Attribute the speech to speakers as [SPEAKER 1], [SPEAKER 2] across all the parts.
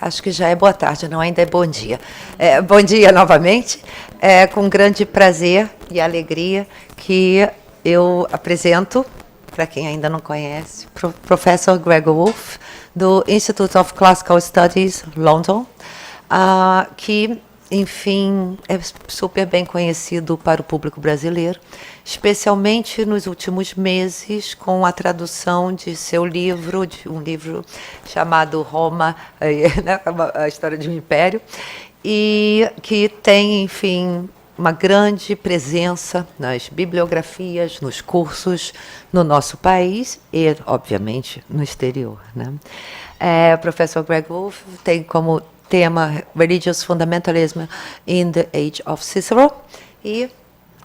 [SPEAKER 1] Acho que já é boa tarde, não, ainda é bom dia. Bom dia novamente. É com grande prazer e alegria que eu apresento, para quem ainda não conhece, Professor Greg Woolf, do Institute of Classical Studies, London, que, enfim, é super bem conhecido para o público brasileiro, especialmente nos últimos meses, com a tradução de seu livro, de um livro chamado Roma, né, a História de um Império, e que tem, enfim, uma grande presença nas bibliografias, nos cursos no nosso país e, obviamente, no exterior, né? O professor Greg Woolf tem como tema Religious Fundamentalism in the Age of Cicero e,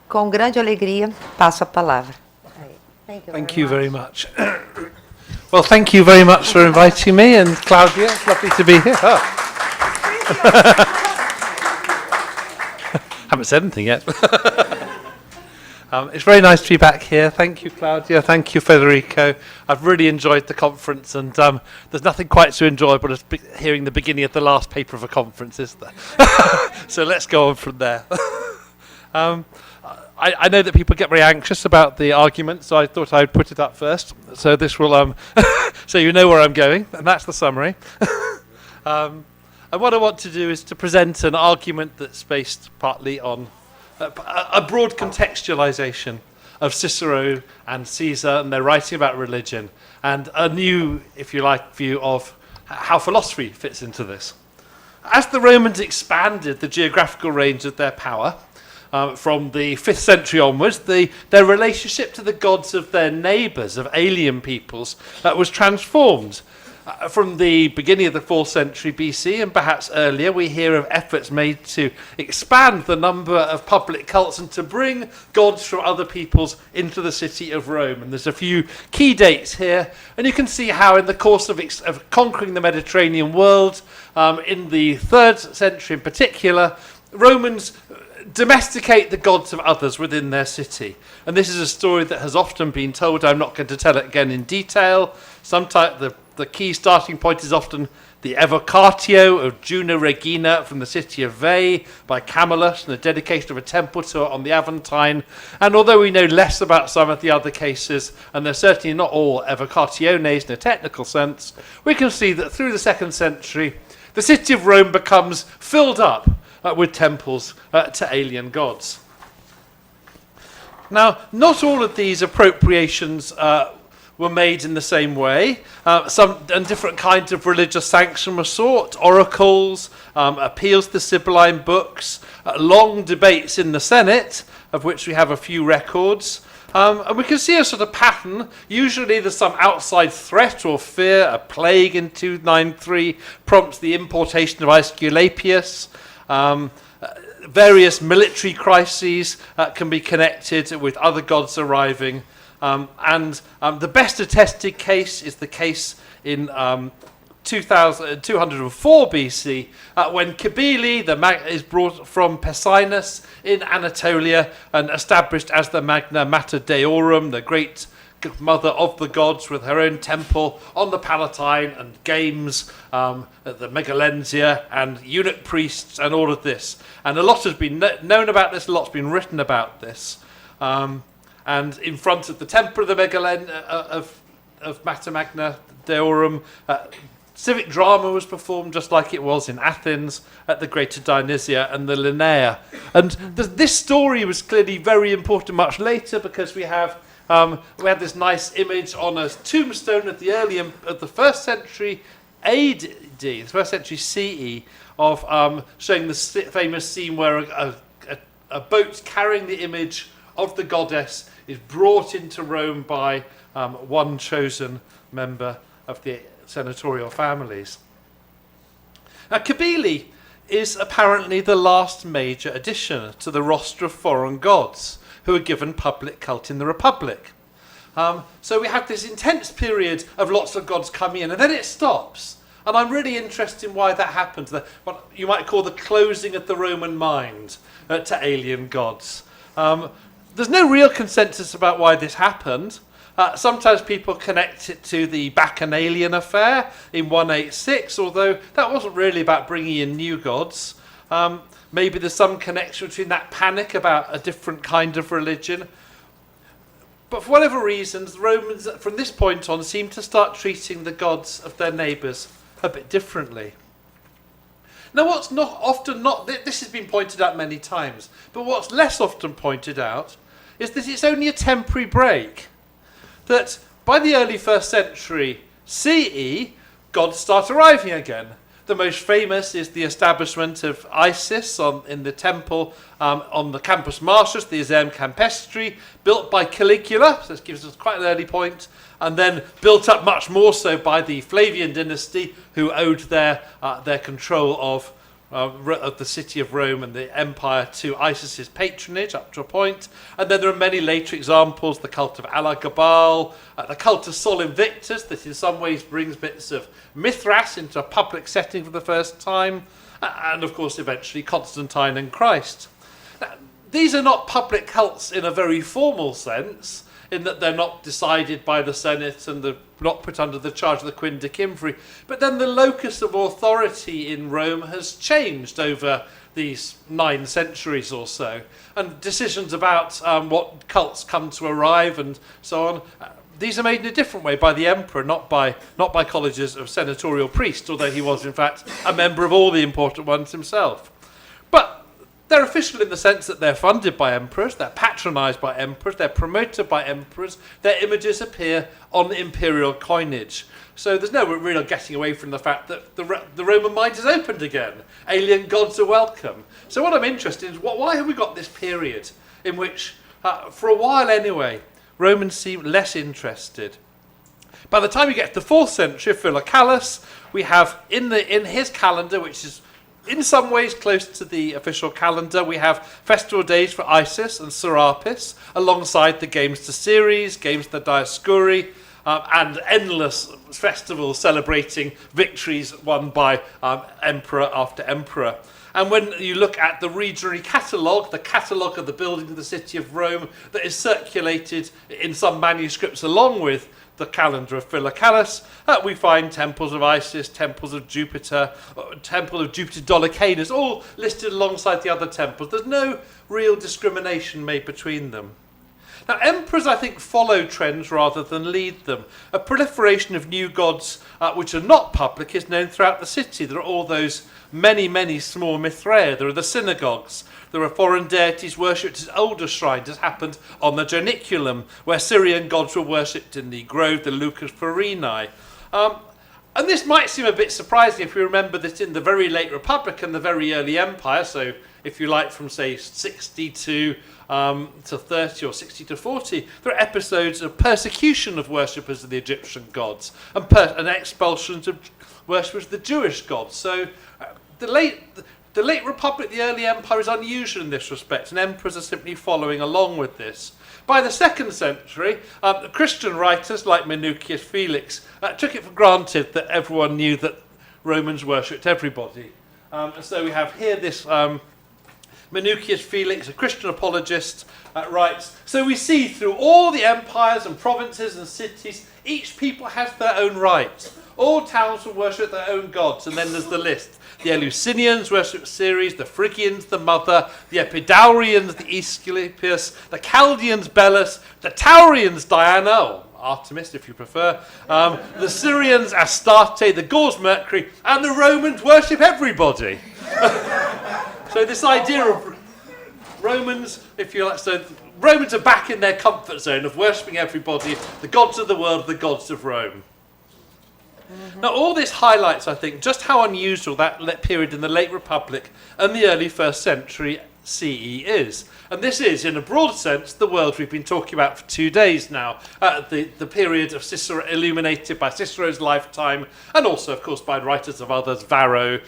[SPEAKER 1] com grande alegria, passo a palavra.
[SPEAKER 2] Thank you very much. Well, thank you very much for inviting me, and Claudia, it's lovely to be here. Oh. Haven't said anything yet. It's very nice to be back here. Thank you, Claudia. Thank you, Federico. I've really enjoyed the conference, and there's nothing quite so enjoyable as hearing the beginning of the last paper of a conference, is there? So let's go on from there. I know that people get very anxious about the argument, so I thought I'd put it up first. So this will, so you know where I'm going, and that's the summary. And what I want to do is to present an argument that's based partly on a broad contextualization of Cicero and Caesar and their writing about religion, and a new, if you like, view of how philosophy fits into this. As the Romans expanded the geographical range of their power, from the 5th century onwards, their relationship to the gods of their neighbours, of alien peoples, was transformed. From the beginning of the 4th century BC and perhaps earlier, we hear of efforts made to expand the number of public cults and to bring gods from other peoples into the city of Rome. And there's a few key dates here, and you can see how in the course of conquering the Mediterranean world, in the 3rd century in particular, Romans domesticate the gods of others within their city. And this is a story that has often been told. I'm not going to tell it again in detail. Sometimes the key starting point is often the Evocatio of Juno Regina from the city of Veii by Camillus, and the dedication of a temple to her on the Aventine. And although we know less about some of the other cases, and they're certainly not all Evocationes in a technical sense, we can see that through the 2nd century, the city of Rome becomes filled up with temples to alien gods. Now, not all of these appropriations were made in the same way. Some and different kinds of religious sanction were sought, oracles, appeals to Sibylline books, long debates in the Senate, of which we have a few records. And we can see a sort of pattern. Usually there's some outside threat or fear. A plague in 293 prompts the importation of Aesculapius. Various military crises can be connected with other gods arriving. And the best attested case is the case in 204 BC, when Cybele is brought from Pessinus in Anatolia and established as the Magna Mater Deorum, the great mother of the gods, with her own temple on the Palatine and games at the Megalensia and eunuch priests and all of this. And a lot has been known about this, a lot's been written about this. And in front of the temple of the of Mater Magna Deorum, civic drama was performed just like it was in Athens at the Greater Dionysia and the Linnea. And this story was clearly very important much later, because we had this nice image on a tombstone at the 1st century AD, the 1st century CE, of showing the famous scene where a boat carrying the image of the goddess is brought into Rome by one chosen member of the senatorial families. Now, Cybele is apparently the last major addition to the roster of foreign gods who are given public cult in the Republic. So we have this intense period of lots of gods coming in, and then it stops. And I'm really interested in why that happens, what you might call the closing of the Roman mind to alien gods. There's no real consensus about why this happened. Sometimes people connect it to the Bacchanalian affair in 186, although that wasn't really about bringing in new gods. Maybe there's some connection between that panic about a different kind of religion. But for whatever reasons, the Romans, from this point on, seem to start treating the gods of their neighbours a bit differently. Now, what's this has been pointed out many times, but what's less often pointed out is that it's only a temporary break. That by the early 1st century CE, gods start arriving again. The most famous is the establishment of Isis in the temple on the Campus Martius, the Iseum Campestri, built by Caligula, so this gives us quite an early point, and then built up much more so by the Flavian dynasty, who owed their control of the city of Rome and the empire to Isis's patronage up to a point. And then there are many later examples, the cult of Alagabal, the cult of Sol Invictus, that in some ways brings bits of Mithras into a public setting for the first time, and of course eventually Constantine and Christ. Now, these are not public cults in a very formal sense, in that they're not decided by the Senate and they're not put under the charge of the Queen de Cymfrey. But then the locus of authority in Rome has changed over these 9 centuries or so. And decisions about what cults come to arrive and so on, these are made in a different way by the emperor, not by colleges of senatorial priests, although he was in fact a member of all the important ones himself. But they're official in the sense that they're funded by emperors, they're patronised by emperors, they're promoted by emperors, their images appear on imperial coinage. So there's no real getting away from the fact that the Roman mind is opened again. Alien gods are welcome. So what I'm interested in is why have we got this period in which, for a while anyway, Romans seem less interested. By the time you get to the 4th century, Philocalus, we have in his calendar, which is in some ways close to the official calendar, we have festival days for Isis and Serapis, alongside the games to Ceres, games to the Dioscuri, and endless festivals celebrating victories won by emperor after emperor. And when you look at the regionary catalogue, the catalogue of the building of the city of Rome that is circulated in some manuscripts along with the calendar of Philocalus, we find temples of Isis, temples of Jupiter, temple of Jupiter Dolicanus, all listed alongside the other temples. There's no real discrimination made between them. Now, emperors, I think, follow trends rather than lead them. A proliferation of new gods which are not public is known throughout the city. There are all those many small Mithraea. There are the synagogues. There are foreign deities worshipped at older shrines, as happened on the Janiculum, where Syrian gods were worshipped in the grove, the Lucus Farini. And this might seem a bit surprising if we remember that in the very late Republic and the very early Empire, so if you like from, say, 60 to 30 or 60 to 40, there are episodes of persecution of worshippers of the Egyptian gods and expulsions of worshippers of the Jewish gods. So the late Republic, the early Empire, is unusual in this respect, and emperors are simply following along with this. By the 2nd century, Christian writers like Minucius Felix took it for granted that everyone knew that Romans worshipped everybody. So we have here this Minucius Felix, a Christian apologist, writes, "So we see through all the empires and provinces and cities, each people has their own rites. All towns will worship their own gods," and then there's the list. The Eleusinians worship Ceres, the Phrygians the Mother, the Epidaurians the Aesculapius, the Chaldeans Belus, the Taurians Diana, or Artemis if you prefer, the Syrians Astarte, the Gauls Mercury, and the Romans worship everybody. So this idea of Romans, if you like, so Romans are back in their comfort zone of worshipping everybody, the gods of the world, the gods of Rome. Mm-hmm. Now, all this highlights, I think, just how unusual that period in the late Republic and the early 1st century CE is. And this is, in a broad sense, the world we've been talking about for 2 days now, the period of Cicero, illuminated by Cicero's lifetime, and also, of course, by writers of others, Varro,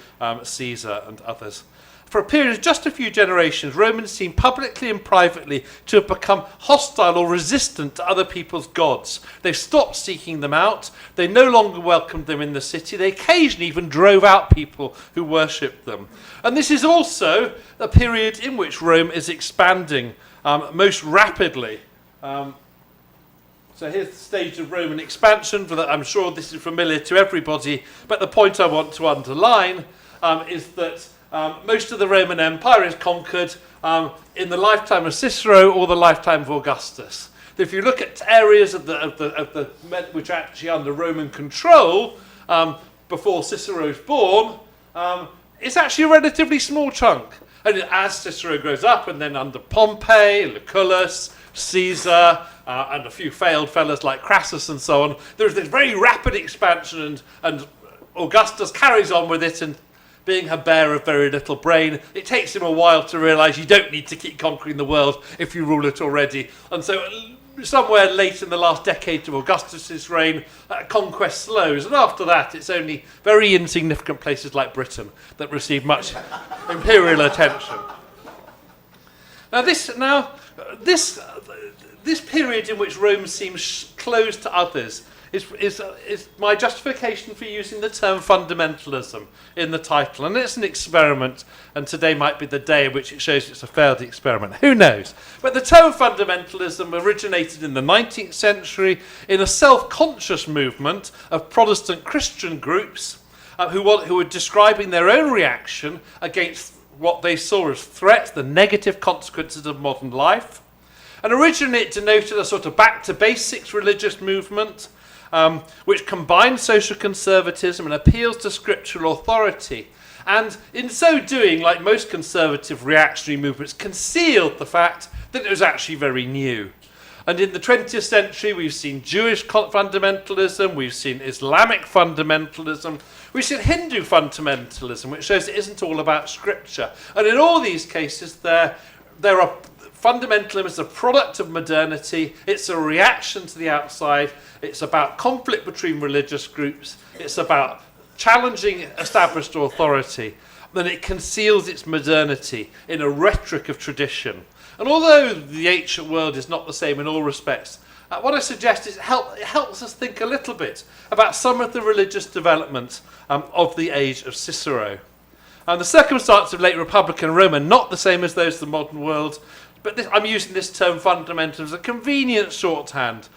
[SPEAKER 2] Caesar, and others. For a period of just a few generations, Romans seem publicly and privately to have become hostile or resistant to other people's gods. They've stopped seeking them out. They no longer welcomed them in the city. They occasionally even drove out people who worshipped them. And this is also a period in which Rome is expanding most rapidly. So here's the stage of Roman expansion. I'm sure this is familiar to everybody, but the point I want to underline is that most of the Roman Empire is conquered in the lifetime of Cicero or the lifetime of Augustus. If you look at areas of the which are actually under Roman control before Cicero was born, it's actually a relatively small chunk. And as Cicero grows up, and then under Pompey, Lucullus, Caesar, and a few failed fellas like Crassus and so on, there's this very rapid expansion, and Augustus carries on with it, and being a bear of very little brain, it takes him a while to realise you don't need to keep conquering the world if you rule it already. And so somewhere late in the last decade of Augustus's reign, conquest slows, and after that it's only very insignificant places like Britain that receive much imperial attention. Now this period in which Rome seems closed to others is my justification for using the term fundamentalism in the title. And it's an experiment, and today might be the day in which it shows it's a failed experiment. Who knows? But the term fundamentalism originated in the 19th century in a self-conscious movement of Protestant Christian groups who were describing their own reaction against what they saw as threats, the negative consequences of modern life. And originally it denoted a sort of back-to-basics religious movement, which combines social conservatism and appeals to scriptural authority. And in so doing, like most conservative reactionary movements, concealed the fact that it was actually very new. And in the 20th century, we've seen Jewish fundamentalism, we've seen Islamic fundamentalism, we've seen Hindu fundamentalism, which shows it isn't all about scripture. And in all these cases, there are fundamentalism is a product of modernity. It's a reaction to the outside. It's about conflict between religious groups. It's about challenging established authority. Then it conceals its modernity in a rhetoric of tradition. And although the ancient world is not the same in all respects, what I suggest is it helps us think a little bit about some of the religious developments of the age of Cicero. And the circumstances of late Republican Rome are not the same as those of the modern world. But I'm using this term fundamental as a convenient shorthand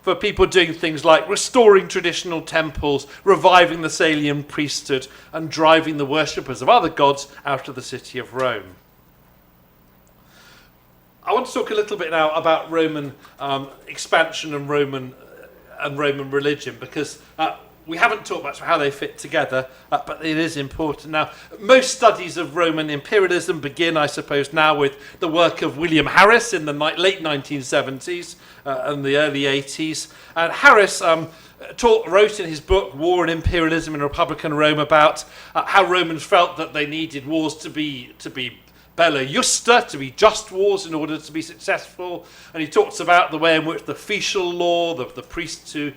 [SPEAKER 2] for people doing things like restoring traditional temples, reviving the Salian priesthood, and driving the worshippers of other gods out of the city of Rome. I want to talk a little bit now about Roman expansion and Roman religion, because we haven't talked much about how they fit together, but it is important. Now, most studies of Roman imperialism begin, I suppose, now with the work of William Harris in the late 1970s and the early 80s. And Harris wrote in his book, War and Imperialism in Republican Rome, about how Romans felt that they needed wars to be bella justa, to be just wars in order to be successful. And he talks about the way in which the official law, the priests who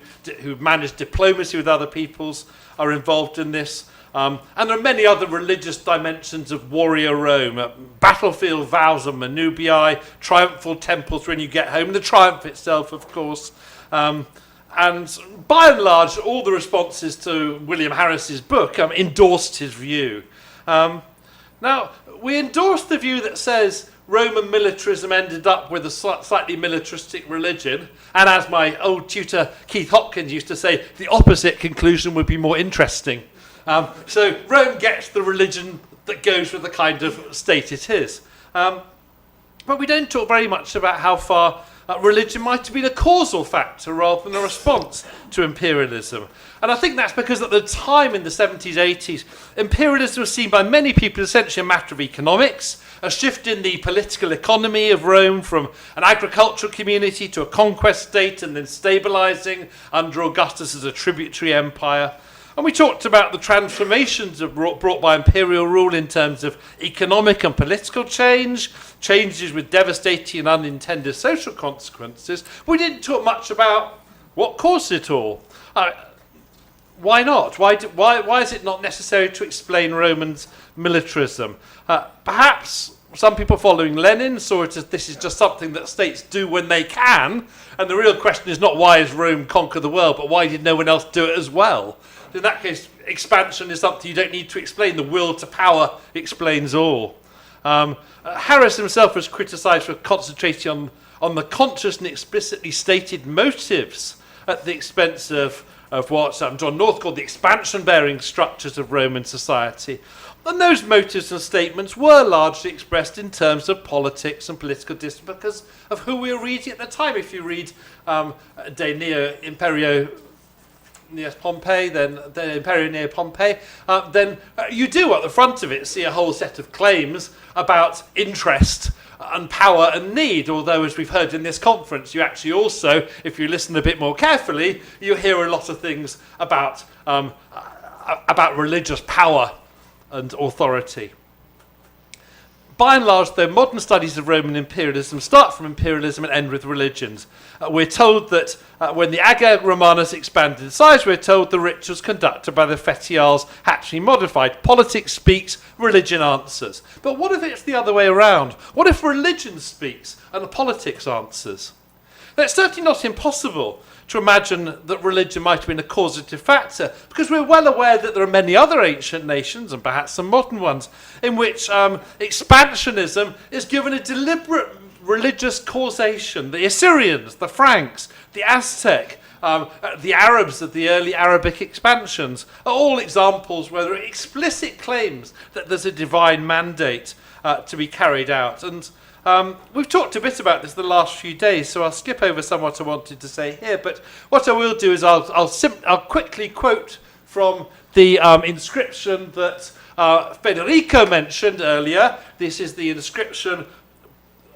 [SPEAKER 2] manage diplomacy with other peoples are involved in this. And there are many other religious dimensions of warrior Rome, battlefield vows and manubiae, triumphal temples when you get home, and the triumph itself, of course. And by and large, all the responses to William Harris's book endorsed his view. Now, we endorse the view that says Roman militarism ended up with a slightly militaristic religion, and as my old tutor Keith Hopkins used to say, the opposite conclusion would be more interesting. So Rome gets the religion that goes with the kind of state it is. But we don't talk very much about how far religion might have been a causal factor rather than a response to imperialism. And I think that's because at the time in the 70s, 80s, imperialism was seen by many people as essentially a matter of economics, a shift in the political economy of Rome from an agricultural community to a conquest state and then stabilising under Augustus as a tributary empire. And we talked about the transformations brought by imperial rule in terms of economic and political changes with devastating and unintended social consequences. We didn't talk much about what caused it all. Why not? Why is it not necessary to explain Romans' militarism? Perhaps some people following Lenin saw it as this is just something that states do when they can, and the real question is not why has Rome conquered the world, but why did no one else do it as well? In that case, expansion is something you don't need to explain. The will to power explains all. Harris himself was criticised for concentrating on the conscious and explicitly stated motives at the expense of what John North called the expansion-bearing structures of Roman society. And those motives and statements were largely expressed in terms of politics and political discipline because of who we were reading at the time. If you read De Neo Imperio Neo Pompei, then De Imperio Neo Pompei, then you do at the front of it see a whole set of claims about interest and power and need, although as we've heard in this conference, you actually also, if you listen a bit more carefully, you hear a lot of things about religious power and authority. By and large, though, modern studies of Roman imperialism start from imperialism and end with religions. We're told that when the Ager Romanus expanded in size, we're told the rituals conducted by the Fetiales had to be modified. Politics speaks, religion answers. But what if it's the other way around? What if religion speaks and the politics answers? Now, it's certainly not impossible to imagine that religion might have been a causative factor, because we're well aware that there are many other ancient nations, and perhaps some modern ones, in which expansionism is given a deliberate religious causation. The Assyrians, the Franks, the Aztec, the Arabs of the early Arabic expansions are all examples where there are explicit claims that there's a divine mandate to be carried out. And we've talked a bit about this the last few days, so I'll skip over some what I wanted to say here. But what I will do is I'll quickly quote from the inscription that Federico mentioned earlier. This is the inscription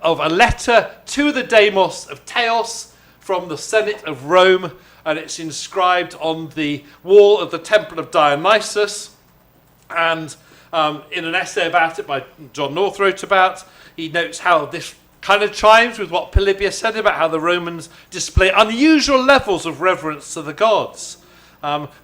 [SPEAKER 2] of a letter to the Demos of Teos from the Senate of Rome, and it's inscribed on the wall of the Temple of Dionysus. And in an essay about it by John North wrote about, he notes how this kind of chimes with what Polybius said about how the Romans display unusual levels of reverence to the gods.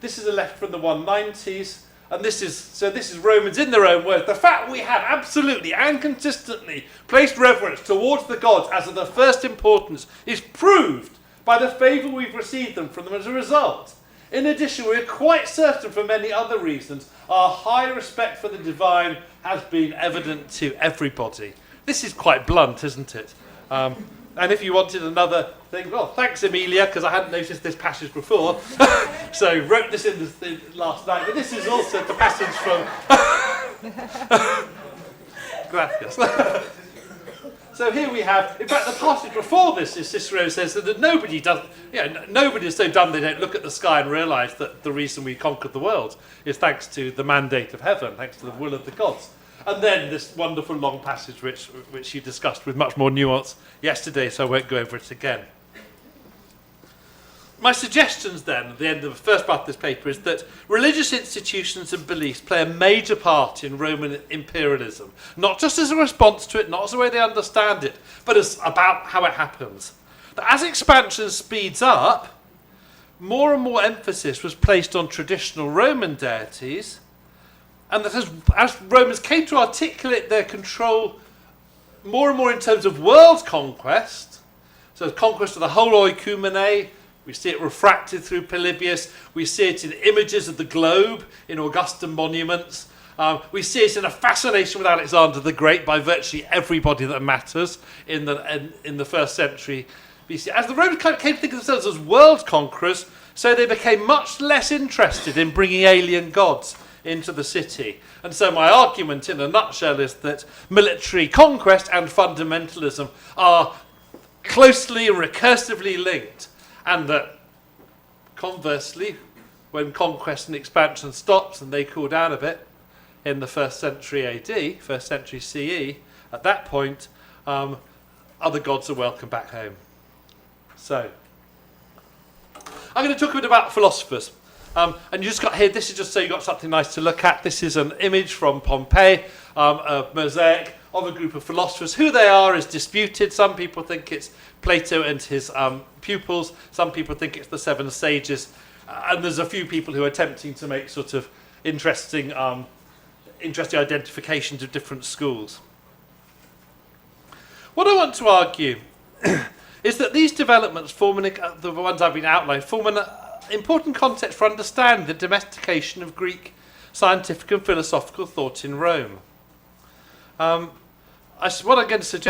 [SPEAKER 2] This is a letter from the 190s, and this is Romans in their own words. The fact we have absolutely and consistently placed reverence towards the gods as of the first importance is proved by the favour we've received from them as a result. In addition, we're quite certain for many other reasons our high respect for the divine has been evident to everybody. This is quite blunt, isn't it? And if you wanted another thing, well, thanks, Emilia, because I hadn't noticed this passage before. So wrote this in the last night. But this is also the passage from... Gracias. So here we have, in fact, the passage before this is Cicero says that nobody is so dumb they don't look at the sky and realise that the reason we conquered the world is thanks to the mandate of heaven, thanks to the will of the gods. And then this wonderful long passage which you discussed with much more nuance yesterday, so I won't go over it again. My suggestions then, at the end of the first part of this paper, is that religious institutions and beliefs play a major part in Roman imperialism, not just as a response to it, not as the way they understand it, but as about how it happens. But as expansion speeds up, more and more emphasis was placed on traditional Roman deities, and that as Romans came to articulate their control more and more in terms of world conquest, so conquest of the whole oikumene, we see it refracted through Polybius, we see it in images of the globe in Augustan monuments, we see it in a fascination with Alexander the Great by virtually everybody that matters in the first century BC. As the Romans came to think of themselves as world conquerors, so they became much less interested in bringing alien gods into the city. And so my argument in a nutshell is that military conquest and fundamentalism are closely and recursively linked, and that conversely, when conquest and expansion stops and they cool down a bit in the 1st century AD, 1st century CE, at that point other gods are welcome back home. So I'm going to talk a bit about philosophers. And you just got here, this is just so you got something nice to look at. This is an image from Pompeii, a mosaic of a group of philosophers. Who they are is disputed. Some people think it's Plato and his pupils. Some people think it's the 7 sages. And there's a few people who are attempting to make sort of interesting identifications of different schools. What I want to argue is that these developments the ones I've been outlined, form an important context for understanding the domestication of Greek scientific and philosophical thought in Rome. What I'm going to suggest